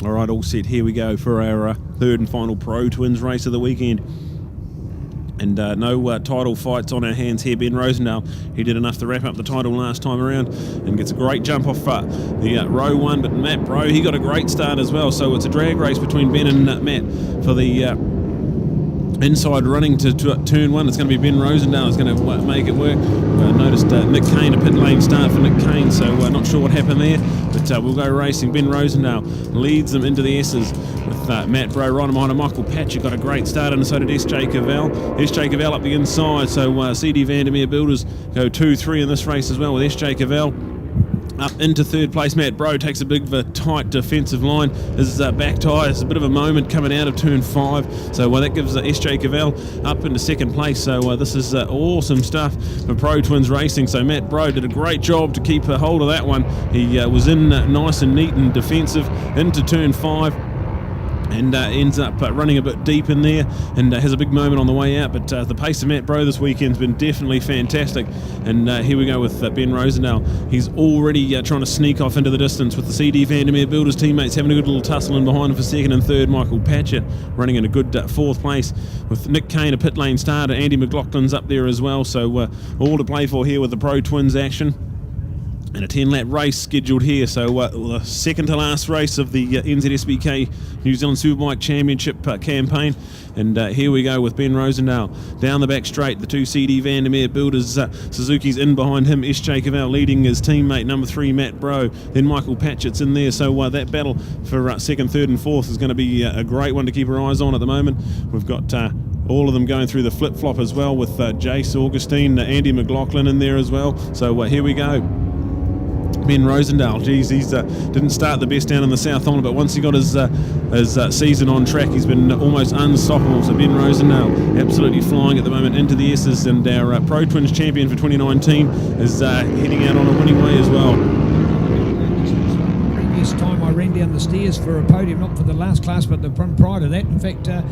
All right, all set. Here we go for our third and final Pro Twins race of the weekend. And no title fights on our hands here. Ben Rosendale, he did enough to wrap up the title last time around and gets a great jump off the row one. But Matt Bro, he got a great start as well. So it's a drag race between Ben and Matt for the inside running to turn one. It's going to be Ben Rosendale is going to make it work. Noticed Nick Kane, a pit lane start for Nick Kane, so not sure what happened there, but we'll go racing. Ben Rosendale leads them into the S's with Matt Bro right behind him. Michael Patchett got a great start, and so did SJ Cavell. SJ Cavell up the inside, so CD Vandermeer Builders go 2-3 in this race as well with SJ Cavell. Up into third place, Matt Bro takes a big tight defensive line. His back tyre is a bit of a moment coming out of turn 5, so that gives SJ Cavell up into second place. So this is awesome stuff for Pro Twins Racing. So Matt Bro did a great job to keep a hold of that one. He was in nice and neat and defensive into turn 5. And ends up running a bit deep in there and has a big moment on the way out. But the pace of Matt Bro this weekend's been definitely fantastic. And here we go with Ben Rosendale. He's already trying to sneak off into the distance with the CD Vandermeer Builders teammates having a good little tussle in behind him for second and third. Michael Patchett running in a good fourth place with Nick Kane, a pit lane starter. Andy McLaughlin's up there as well. So all to play for here with the Pro Twins action. And a 10-lap race scheduled here, so the second to last race of the NZSBK New Zealand Superbike Championship campaign. And here we go with Ben Rosendale down the back straight. The two CD Vandermeer Builders, Suzuki's in behind him. SJ Cavell leading his teammate, number 3, Matt Bro. Then Michael Patchett's in there, so that battle for second, third and fourth is going to be a great one to keep our eyes on at the moment. We've got all of them going through the flip-flop as well with Jace Augustine, Andy McLaughlin in there as well. So here we go. Ben Rosendale, geez, he's didn't start the best down in the South Island, but once he got his season on track, he's been almost unstoppable. So Ben Rosendale absolutely flying at the moment into the S's, and our Pro Twins champion for 2019 is heading out on a winning way as well. Previous time I ran down the stairs for a podium, not for the last class, but the prior to that. In fact, I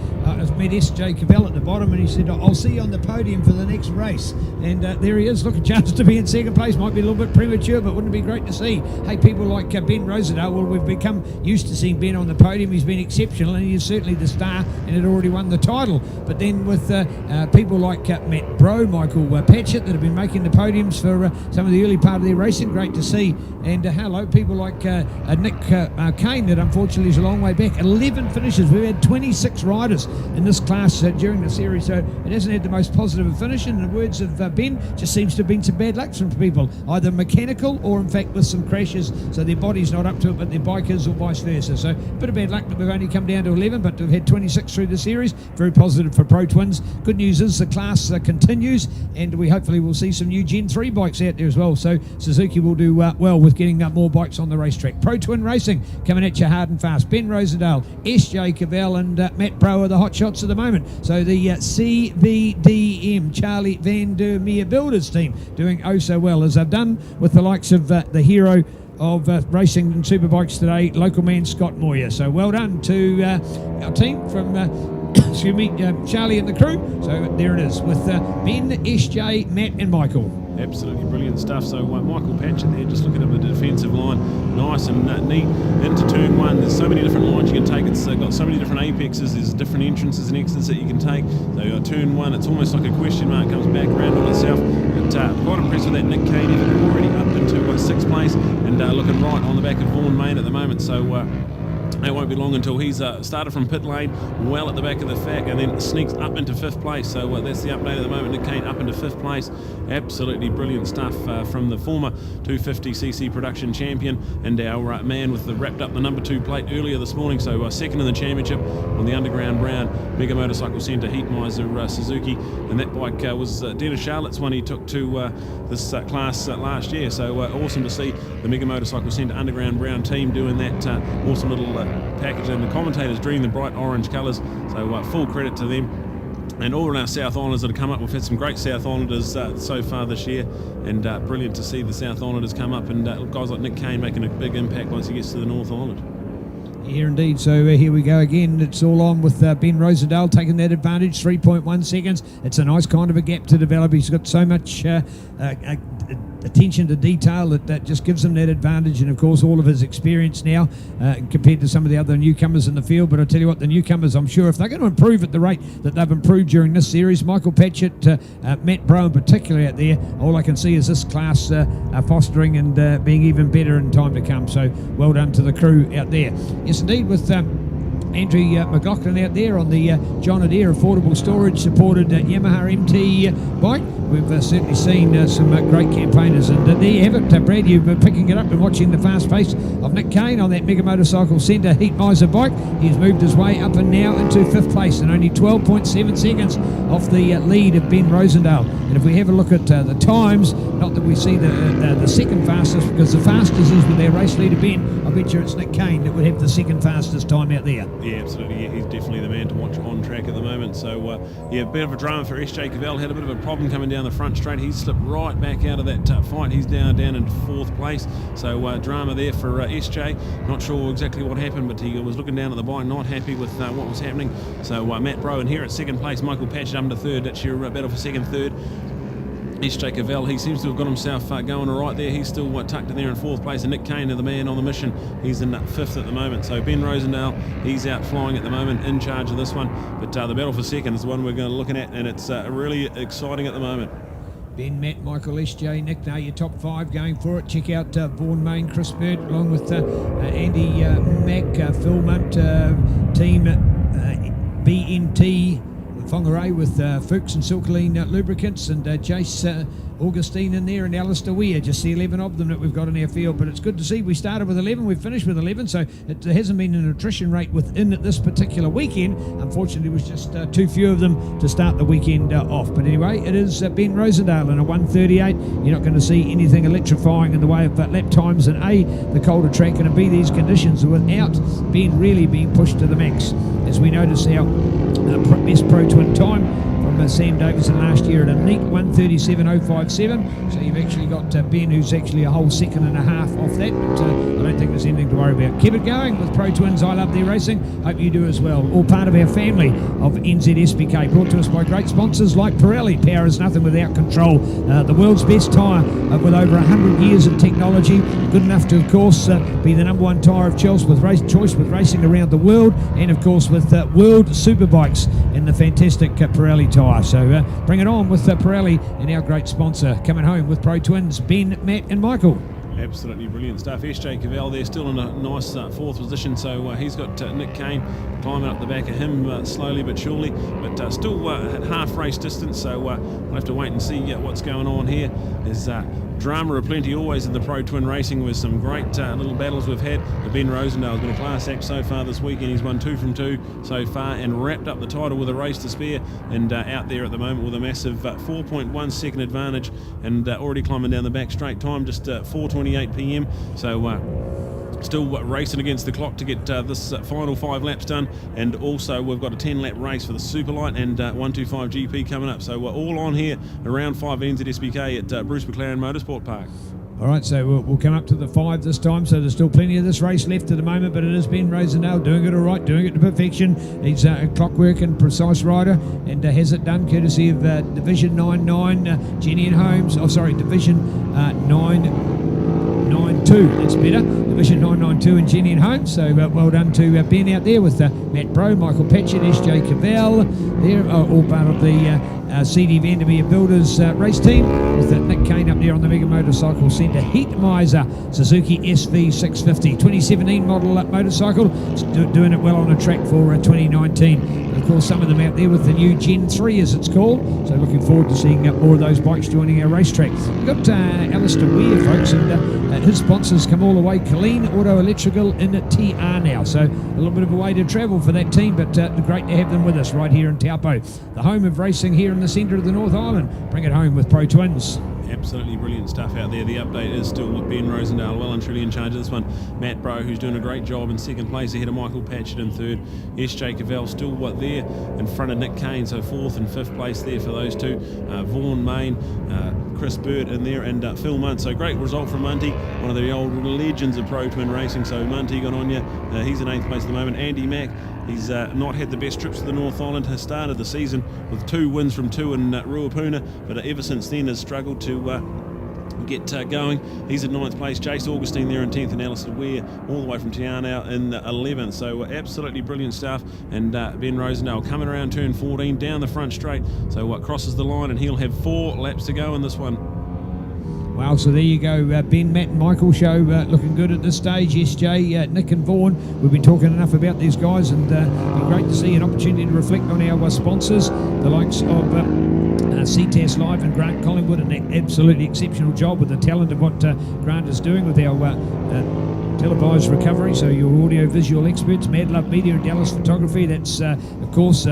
met SJ Cavell at the bottom, and he said, "I'll see you on the podium for the next race." And there he is. Look, a chance to be in second place. Might be a little bit premature, but wouldn't it be great to see? Hey, people like Ben Rosendale, well, we've become used to seeing Ben on the podium. He's been exceptional, and he is certainly the star, and had already won the title. But then with people like Matt Bro, Michael Patchett, that have been making the podiums for some of the early part of their racing, great to see. And hello, people like Nick Kane, that unfortunately is a long way back. 11 finishes. We've had 26 riders in this class during the series, so it hasn't had the most positive of finish. And in the words of Ben, just seems to have been some bad luck from people, either mechanical or in fact with some crashes, so their body's not up to it, but their bike is, or vice versa. So a bit of bad luck that we've only come down to 11, but we've had 26 through the series. Very positive for Pro Twins. Good news is the class continues, and we hopefully will see some new Gen 3 bikes out there as well. So Suzuki will do well with getting more bikes on the racetrack. Pro Twin Racing coming at you hard and fast. Ben Rosendale, SJ Cavell and Matt Bro are the hot shots at the moment. So the CVDM, Charlie Vandermeer Builders team, doing oh so well, as they've done with the likes of the hero of racing and superbikes today, local man Scott Moyer. So well done to our team from excuse me, Charlie and the crew. So there it is with Ben, SJ, Matt and Michael. Absolutely brilliant stuff. So Michael Patchett there, just looking at the defensive line, nice and neat into turn 1. There's so many different lines you can take. It's got so many different apexes. There's different entrances and exits that you can take. So turn 1, it's almost like a question mark, comes back around on itself. But quite impressed with that Nick Kane, already up into 6th place and looking right on the back of Vaughan Main at the moment. So it won't be long until he's started from pit lane, well at the back of the pack, and then sneaks up into 5th place. So that's the update at the moment. Nick Kane up into 5th place. Absolutely brilliant stuff from the former 250cc production champion and our man with the wrapped up the number 2 plate earlier this morning. So second in the championship on the Underground Brown Mega Motorcycle Centre Heatmiser Suzuki, and that bike was Dennis Charlotte's one he took to this class last year. So awesome to see the Mega Motorcycle Centre Underground Brown team doing that awesome little package, and the commentators dream the bright orange colours, so full credit to them. And all of our South Islanders that have come up, we've had some great South Islanders so far this year, and brilliant to see the South Islanders come up, and guys like Nick Kane making a big impact once he gets to the North Island. Yeah, indeed. So here we go again. It's all on with Ben Rosendale taking that advantage, 3.1 seconds. It's a nice kind of a gap to develop. He's got so much attention to detail that just gives him that advantage, and of course all of his experience now compared to some of the other newcomers in the field. But I tell you what, the newcomers, I'm sure if they're going to improve at the rate that they've improved during this series, Michael Patchett, Matt Brown particularly out there, all I can see is this class fostering and being even better in time to come. So well done to the crew out there. Yes indeed, with Andrew McLaughlin out there on the John Adair Affordable Storage supported Yamaha MT bike. We've certainly seen some great campaigners, and there you have it, Brad. You've been picking it up and watching the fast pace of Nick Kane on that Mega Motorcycle Centre Heat Miser bike. He's moved his way up and now into 5th place and only 12.7 seconds off the lead of Ben Rosendale. And if we have a look at the times, not that we see the second fastest, because the fastest is with their race leader Ben. I bet you it's Nick Kane that would have the second fastest time out there. Yeah, absolutely. Yeah, he's definitely the man to watch on track at the moment. So, yeah, a bit of a drama for SJ Cavell. Had a bit of a problem coming down the front straight. He slipped right back out of that fight. He's down in 4th place. So, drama there for SJ. Not sure exactly what happened, but he was looking down at the bike, not happy with what was happening. So, Matt Browen here at 2nd place. Michael Patchett under 3rd. That's your battle for 2nd, 3rd. SJ Cavell, he seems to have got himself going all right there. He's still tucked in there in 4th place, and Nick Kane, the man on the mission, he's in 5th at the moment. So Ben Rosendale, he's out flying at the moment, in charge of this one. But the battle for 2nd is the one we're going to look at, and it's really exciting at the moment. Ben, Matt, Michael, SJ, Nick, now your top 5 going for it. Check out Vaughan Main, Chris Bird, along with Andy Mack, Phil Munt, Team BNT, Whangarei with Fuchs and Silkaline Lubricants, and Jace Augustine in there, and Alistair Weir. Just the 11 of them that we've got in our field, but it's good to see we started with 11, we've finished with 11, so it hasn't been an attrition rate within this particular weekend. Unfortunately, it was just too few of them to start the weekend off. But anyway, it is Ben Rosendale in a 1:38. You're not going to see anything electrifying in the way of lap times in A, the colder track, and B, these conditions without Ben really being pushed to the max. As we notice our best Pro Twin time from Sam Davidson last year at a neat 1:37.057. So you've actually got Ben, who's actually a whole 1.5 seconds off that, but I don't think there's anything to worry about. Keep it going with Pro Twins. I love their racing. Hope you do as well. All part of our family of NZSBK, brought to us by great sponsors like Pirelli. Power is nothing without control. The world's best tyre with over 100 years of technology. Good enough to, of course, be the #1 tyre of choice with racing around the world, and of course with World Superbikes and the fantastic Pirelli tyre. So bring it on with Pirelli and our great sponsor. Coming home with Pro Twins, Ben, Matt and Michael. Absolutely brilliant stuff. SJ Cavell there still in a nice 4th position, so he's got Nick Kane climbing up the back of him slowly but surely, but still at half race distance, so we'll have to wait and see what's going on here. There's drama aplenty always in the Pro Twin racing, with some great little battles we've had. Ben Rosendale has been a class act so far this weekend. He's won 2 from 2 so far and wrapped up the title with a race to spare, and out there at the moment with a massive 4.1 second advantage, and already climbing down the back straight time, just 4:28 p.m. So still racing against the clock to get this final 5 laps done, and also we've got a 10-lap race for the Superlight and 125 GP coming up. So we're all on here around 5 NZSBK at Bruce McLaren Motorsport Park. All right, so we'll come up to the 5 this time, so there's still plenty of this race left at the moment, but it is Ben Rosendale doing it all right, doing it to perfection. He's a clockwork and precise rider, and has it done courtesy of Division 9.9 Jenny and Holmes, Division 992, that's better, Division 992 and Jenny and Holmes. So well done to Ben out there with Matt Bro, Michael Patchett, SJ Cavell. They're all part of the CD Vandermeer Builders race team, with Nick Kane up there on the Mega Motorcycle Centre Heat Miser Suzuki SV650 2017 model motorcycle. It's doing it well on a track for 2019. And of course, some of them out there with the new Gen 3 as it's called, so looking forward to seeing more of those bikes joining our racetrack. We've got Alistair Weir, folks, and his sponsors come all the way, Colleen Auto Electrical in TR now, so a little bit of a way to travel for that team, but great to have them with us right here in Taupo, the home of racing here in the centre of the North Island. Bring it home with Pro Twins. Absolutely brilliant stuff out there. The update is still with Ben Rosendale well and truly in charge of this one. Matt Bro, who's doing a great job in 2nd place ahead of Michael Patchett in 3rd. SJ Cavell still there in front of Nick Kane, so 4th and 5th place there for those two. Vaughan Main, Chris Bird in there, and Phil Munt. So great result from Munty, one of the old legends of Pro Twin racing. So Munty got on you. He's in 8th place at the moment. Andy Mack, he's not had the best trips to the North Island. Has started the season with 2 wins from 2 in Ruapuna, but ever since then has struggled to get going. He's at 9th place. Jace Augustine there in 10th, and Alistair Ware all the way from Tiana in 11th. So absolutely brilliant stuff. And Ben Rosendale coming around turn 14 down the front straight. So crosses the line, and he'll have 4 laps to go in this one. Well, so there you go. Ben, Matt and Michael show looking good at this stage. SJ, Nick and Vaughan. We've been talking enough about these guys, and great to see an opportunity to reflect on our sponsors, the likes of Ctas Live and Grant Collingwood, an absolutely exceptional job with the talent of what Grant is doing with our televised recovery. So your audio visual experts, Mad Love Media and Dallas Photography. That's of course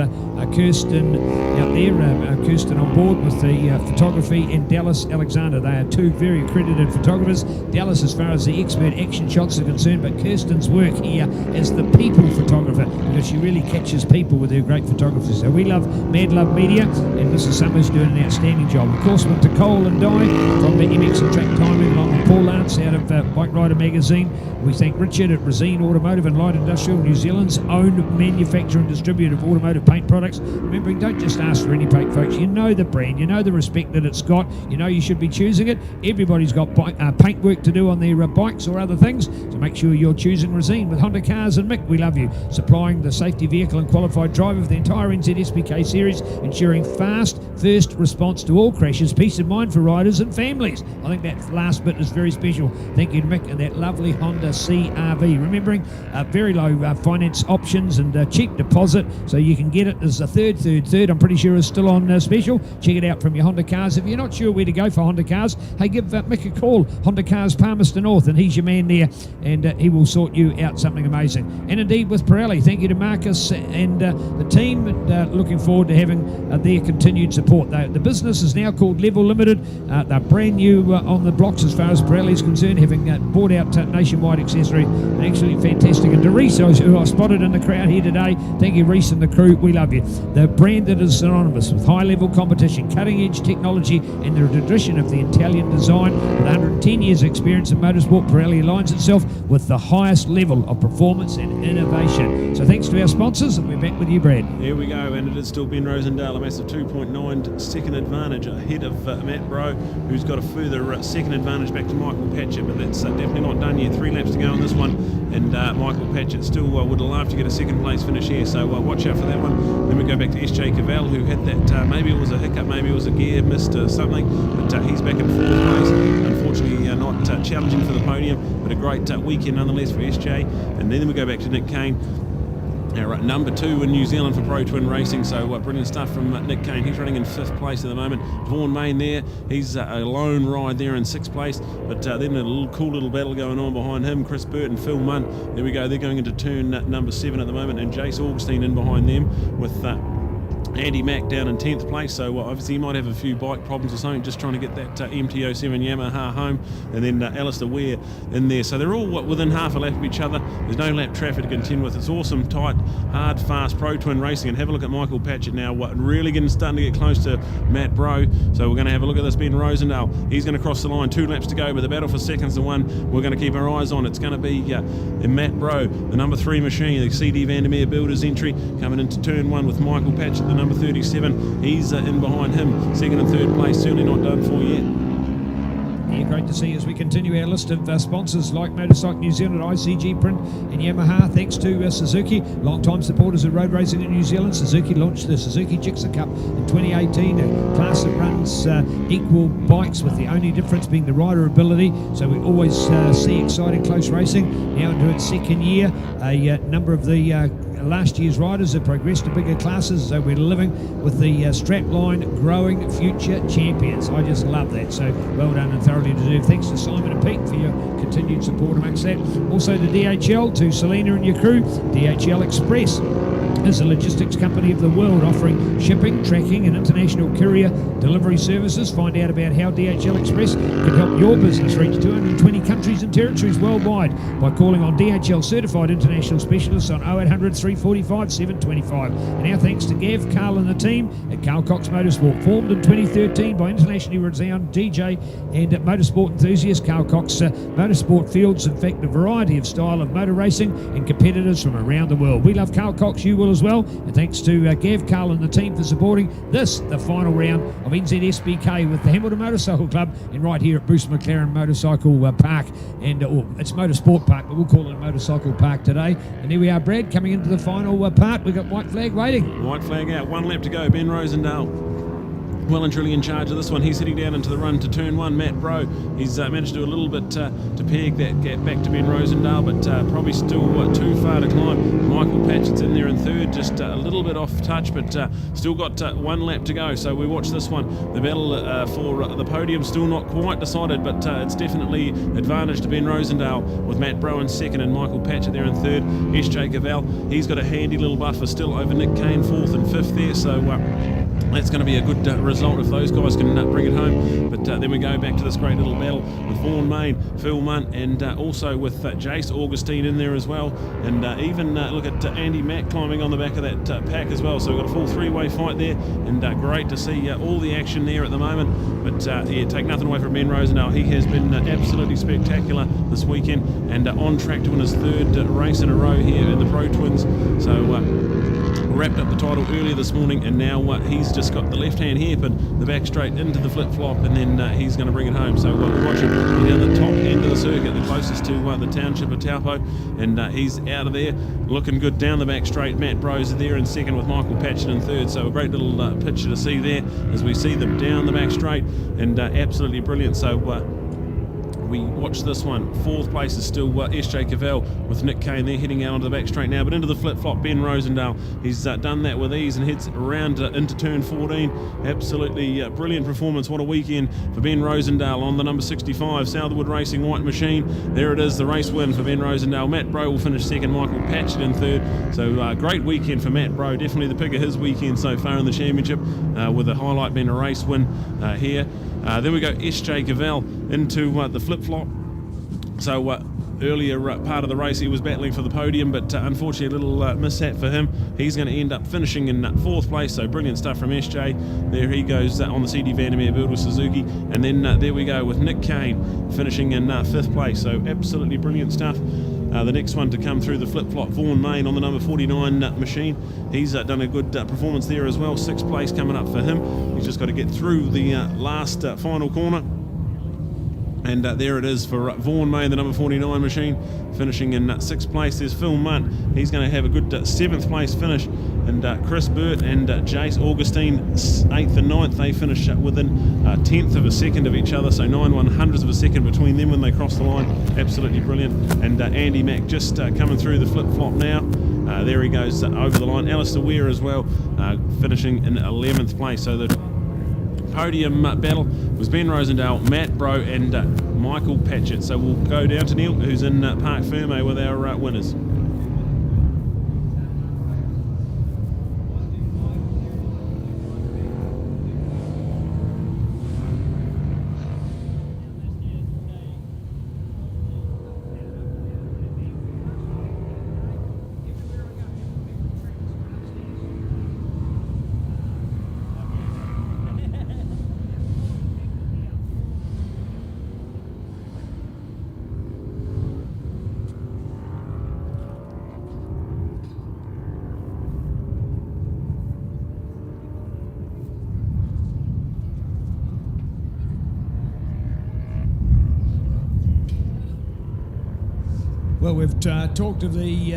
Kirsten out there, Kirsten on board with the photography, and Dallas Alexander. They are 2 very accredited photographers. Dallas as far as the expert action shots are concerned, but Kirsten's work here as the people photographer, because she really catches people with her great photography. So we love Mad Love Media, and Mrs. Summers doing an outstanding job. Of course, went to Cole and Di from the MX and Track Timing, along with Paul Lance out of Bike Rider Magazine. We thank Richard at Resine Automotive and Light Industrial, New Zealand's own manufacturer and distributor of automotive paint products. Remembering, don't just ask for any paint, folks. You know the brand, you know the respect that it's got, you know you should be choosing it. Everybody's got paint work to do on their bikes or other things, so make sure you're choosing Resine. With Honda Cars and Mick, we love you, supplying the safety vehicle and qualified driver of the entire NZSBK series, ensuring fast first response to all crashes, peace of mind for riders and families. I think that last bit is very special. Thank you to Mick and that lovely Honda CRV. Remembering very low finance options and cheap deposit, so you can get it as a third. I'm pretty sure is still on special. Check it out from your Honda Cars. If you're not sure where to go for Honda Cars, hey, give Mick a call. Honda Cars Palmerston North, and he's your man there, and he will sort you out something amazing. And indeed with Pirelli, thank you to Marcus and the team, and looking forward to having their continued support. The business is now called Level Limited. They're brand new on the blocks as far as Pirelli is concerned, having bought out Nationwide Accessory, and actually fantastic. And to Reese, who I spotted in the crowd here today, thank you Reese and the crew, we love you. The brand that is synonymous with high level competition, cutting edge technology, and the tradition of the Italian design. With 110 years experience in motorsport, Pirelli aligns itself with the highest level of performance and innovation. So thanks to our sponsors, and we're back with you, Brad. Here we go, and it is still Ben Rosendale, a massive 2.9 second advantage ahead of Matt Bro, who's got a further second advantage back to Michael Patchett, but that's definitely not done yet. 3 laps to go on this one, and Michael Patchett still would love to get a second place finish here, so watch out for that one. Then we go back to SJ Cavell, who had that, maybe it was a hiccup, maybe it was a gear missed or something, but he's back in 4th place. Unfortunately not challenging for the podium, but a great weekend nonetheless for SJ. And then we go back to Nick Kane, number 2 in New Zealand for Pro Twin Racing, so brilliant stuff from Nick Kane. He's running in 5th place at the moment. Vaughan Main there, he's a lone ride there in 6th place, but then a cool little battle going on behind him. Chris Burt and Phil Munn, there we go, they're going into turn number 7 at the moment, and Jace Augustine in behind them with Andy Mack down in 10th place, so obviously he might have a few bike problems or something, just trying to get that MT-07 Yamaha home. And then Alistair Ware in there, so they're all within half a lap of each other. There's no lap traffic to contend with. It's awesome, tight, hard, fast Pro Twin Racing. And have a look at Michael Patchett now, really starting to get close to Matt Bro. So we're going to have a look at this Ben Rosendale. He's going to cross the line, 2 laps to go, but the battle for second's the one we're going to keep our eyes on. It's going to be Matt Bro, the number 3 machine, the CD Vandermeer Builders entry, coming into turn 1 with Michael Patchett, the number 37. He's in behind him, 2nd and 3rd place, certainly not done for yet. Yeah, great to see as we continue our list of sponsors like Motorcycle New Zealand, ICG Print and Yamaha. Thanks to Suzuki, long-time supporters of road racing in New Zealand. Suzuki launched the Suzuki Gixxer Cup in 2018, a class that runs equal bikes, with the only difference being the rider ability. So we always see exciting close racing. Now into its 2nd year, a number of the last year's riders have progressed to bigger classes, so we're living with the strapline growing future champions. I just love that, so well done and thoroughly deserved. Thanks to Simon and Pete for your continued support amongst that. Also to DHL, to Selena and your crew. DHL Express is a logistics company of the world, offering shipping, tracking and international courier delivery services. Find out about how DHL Express can help your business reach 220 countries and territories worldwide by calling on DHL certified international specialists on 0800 345 725. And our thanks to Gav, Carl and the team at Carl Cox Motorsport, formed in 2013 by internationally renowned DJ and motorsport enthusiast Carl Cox. Motorsport fields, in fact, a variety of style of motor racing and competitors from around the world. We love Carl Cox, you will as as well. And thanks to Gav, Carl and the team for supporting this, the final round of NZSBK with the Hamilton Motorcycle Club, and right here at Bruce McLaren Motorcycle Park. And it's Motorsport Park, but we'll call it a Motorcycle Park today. And here we are, Brad, coming into the final part. We've got white flag waiting. White flag out, 1 lap to go. Ben Rosendale well and truly in charge of this one. He's heading down into the run to turn 1. Matt Bro, he's managed to do a little bit to peg that gap back to Ben Rosendale, but probably still too far to climb. Michael Patchett's in there in third, just a little bit off touch, but still got 1 lap to go. So we watch this one. The battle for the podium still not quite decided, but it's definitely advantage to Ben Rosendale with Matt Bro in second and Michael Patchett there in third. SJ Cavell, he's got a handy little buffer still over Nick Kane, 4th and 5th there, so that's going to be a good result if those guys can bring it home. But then we go back to this great little battle with Vaughan Main, Phil Munt, and also with Jace Augustine in there as well. And even look at Andy Mack climbing on the back of that pack as well. So we've got a full 3-way fight there, and great to see all the action there at the moment. But yeah, take nothing away from Ben Rosendale. He has been absolutely spectacular this weekend, and on track to win his 3rd race in a row here in the Pro Twins. So wrapped up the title earlier this morning, and now he's just got the left-hand hairpin, the back straight into the flip-flop, and then he's going to bring it home. So we'll watch him down the top end of the circuit, the closest to the township of Taupo, and he's out of there, looking good down the back straight. Matt Bros there in second with Michael Patchett in third, so a great little picture to see there as we see them down the back straight, and absolutely brilliant. So we watch this one. 4th place is still SJ Cavell with Nick Kane there heading out onto the back straight now, but into the flip-flop, Ben Rosendale. He's done that with ease and heads around into turn 14. Absolutely brilliant performance. What a weekend for Ben Rosendale on the number 65 Southwood Racing White Machine. There it is, the race win for Ben Rosendale. Matt Bro will finish second, Michael Patchett in third. So great weekend for Matt Bro. Definitely the pick of his weekend so far in the championship, with the highlight being a race win here. Then we go SJ Cavell into the flip-flop. So earlier part of the race he was battling for the podium, but unfortunately a little mishap for him. He's going to end up finishing in 4th place, so brilliant stuff from SJ. There he goes on the CD Vandermeer build with Suzuki. And then there we go with Nick Kane finishing in 5th place, so absolutely brilliant stuff. The next one to come through the flip-flop, Vaughan Main on the number 49 machine. He's done a good performance there as well. 6th place coming up for him. He's just got to get through the last final corner. And there it is for Vaughan Main, the number 49 machine, finishing in 6th place. There's Phil Munt. He's going to have a good 7th place finish. And Chris Burt and Jace Augustine, 8th and 9th, they finish within 10th of a second of each other, so 9/100ths of a second between them when they cross the line. Absolutely brilliant. And Andy Mack just coming through the flip-flop now. There he goes over the line. Alistair Weir as well, finishing in 11th place. So the podium battle was Ben Rosendale, Matt Bro and Michael Patchett. So we'll go down to Neil, who's in Park Ferme with our winners. Well, we've talked of the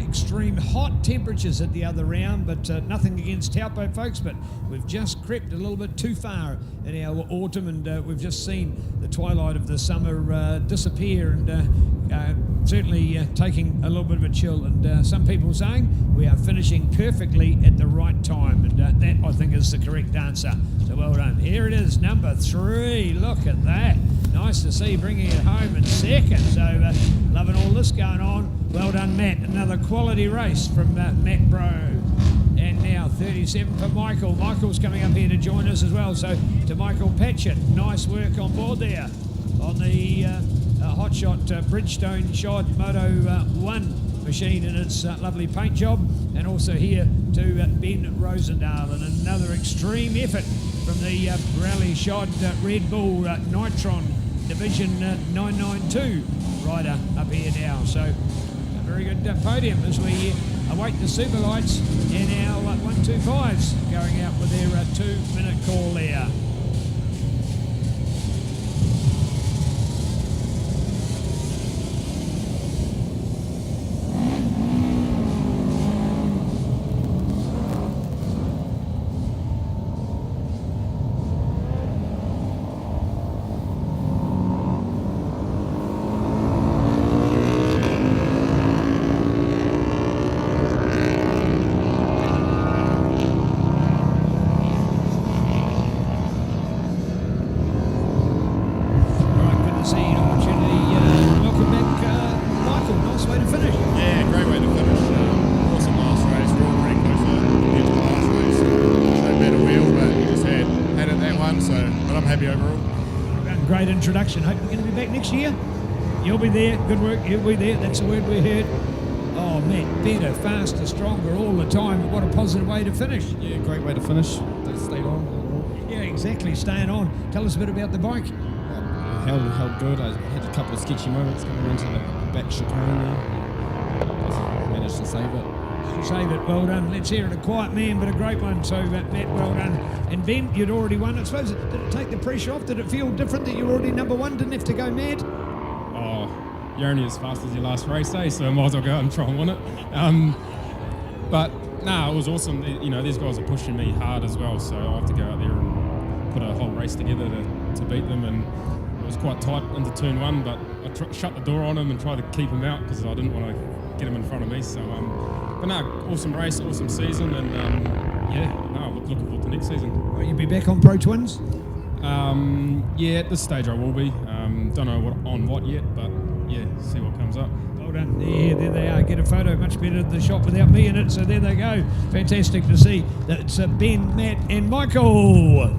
extreme hot temperatures at the other round, but nothing against Taupo, folks, but we've just crept a little bit too far in our autumn, and we've just seen the twilight of the summer disappear, and certainly taking a little bit of a chill. And some people saying we are finishing perfectly at the right time, and that, I think, is the correct answer. So well done. Here it is, number 3. Look at that. Nice to see, bringing it home in second. So loving all this going on. Well done, Matt. Another quality race from Matt Bro. And now 37 for Michael. Michael's coming up here to join us as well. So to Michael Patchett, nice work on board there on the Hotshot Bridgestone Shod Moto 1 machine in its lovely paint job. And also here to Ben Rosendale, and another extreme effort from the Rally Shod Red Bull Nitron Division 992 rider up here now. So a very good podium as we await the super lights and our 125s going out with their 2-minute call there. Great introduction. Hope you're going to be back next year. You'll be there. Good work. You'll be there. That's the word we heard. Oh, Matt, better, faster, stronger all the time. What a positive way to finish. Yeah, great way to finish. They stayed on. Yeah, exactly. Staying on. Tell us a bit about the bike. Held good. I had a couple of sketchy moments coming into the back chicane there. Managed to save it. Save it, well done. Let's hear it. A quiet man, but a great one. So, Matt, well done. And Ben, you'd already won. I suppose, did it take the pressure off? Did it feel different that you were already number one? Didn't have to go mad? Oh, you're only as fast as your last race day, so I might as well go out and try and win it. But, it was awesome. You know, these guys are pushing me hard as well, so I have to go out there and put a whole race together to beat them. And it was quite tight into turn one, but I shut the door on them and tried to keep them out because I didn't want to get them in front of me. So, but awesome race, awesome season, and looking forward to next season. Will you be back on Pro Twins? Yeah, at this stage I will be. Don't know what yet, but yeah, see what comes up. Well done. There they are. Get a photo. Much better than the shot without me in it. So there they go. Fantastic to see. That's Ben, Matt, and Michael.